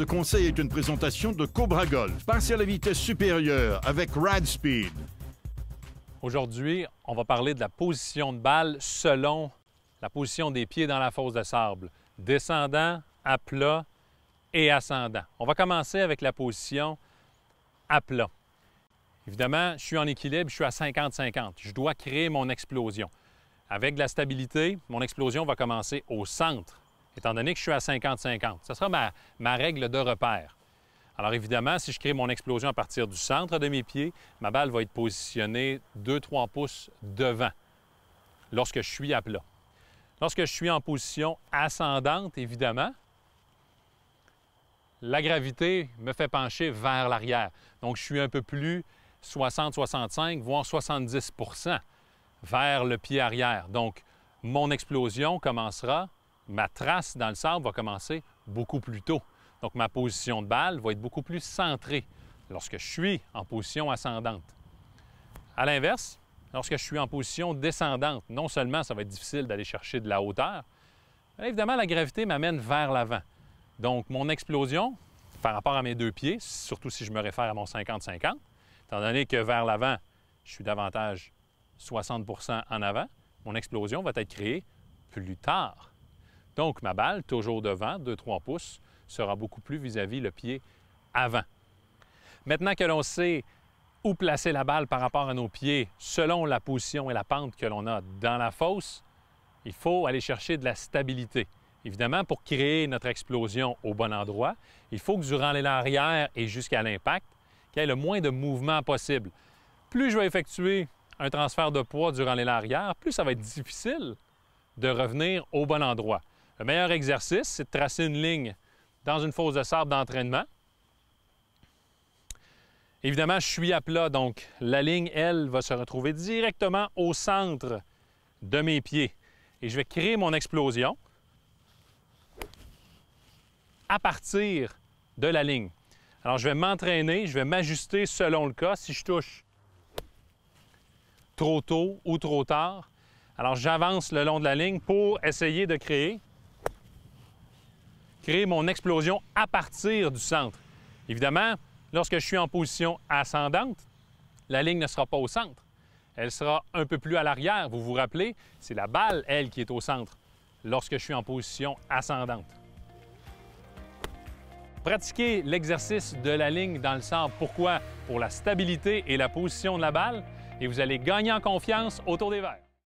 Ce conseil est une présentation de Cobra Golf. Passez à la vitesse supérieure avec Ride Speed. Aujourd'hui, on va parler de la position de balle selon la position des pieds dans la fosse de sable. Descendant, à plat et ascendant. On va commencer avec la position à plat. Évidemment, je suis en équilibre, je suis à 50-50. Je dois créer mon explosion. Avec de la stabilité, mon explosion va commencer au centre, étant donné que je suis à 50-50. Ce sera ma règle de repère. Alors évidemment, si je crée mon explosion à partir du centre de mes pieds, ma balle va être positionnée 2-3 pouces devant lorsque je suis à plat. Lorsque je suis en position ascendante, évidemment, la gravité me fait pencher vers l'arrière. Donc je suis un peu plus 60-65, voire 70 % vers le pied arrière. Donc mon explosion commencera, ma trace dans le sable va commencer beaucoup plus tôt. Donc, ma position de balle va être beaucoup plus centrée lorsque je suis en position ascendante. À l'inverse, lorsque je suis en position descendante, non seulement ça va être difficile d'aller chercher de la hauteur, mais évidemment, la gravité m'amène vers l'avant. Donc, mon explosion, par rapport à mes deux pieds, surtout si je me réfère à mon 50-50, étant donné que vers l'avant, je suis davantage 60 % en avant, mon explosion va être créée plus tard. Donc, ma balle, toujours devant, 2-3 pouces, sera beaucoup plus vis-à-vis le pied avant. Maintenant que l'on sait où placer la balle par rapport à nos pieds selon la position et la pente que l'on a dans la fosse, il faut aller chercher de la stabilité. Évidemment, pour créer notre explosion au bon endroit, il faut que durant l'élan arrière et jusqu'à l'impact, qu'il y ait le moins de mouvement possible. Plus je vais effectuer un transfert de poids durant l'élan arrière, plus ça va être difficile de revenir au bon endroit. Le meilleur exercice, c'est de tracer une ligne dans une fosse de sable d'entraînement. Évidemment, je suis à plat, donc la ligne, elle, va se retrouver directement au centre de mes pieds. Et je vais créer mon explosion à partir de la ligne. Alors, je vais m'entraîner, je vais m'ajuster selon le cas. Si je touche trop tôt ou trop tard, alors j'avance le long de la ligne pour essayer de créer mon explosion à partir du centre. Évidemment, lorsque je suis en position ascendante, la ligne ne sera pas au centre. Elle sera un peu plus à l'arrière. Vous vous rappelez, c'est la balle, elle, qui est au centre lorsque je suis en position ascendante. Pratiquez l'exercice de la ligne dans le sable. Pourquoi? Pour la stabilité et la position de la balle. Et vous allez gagner en confiance autour des verres.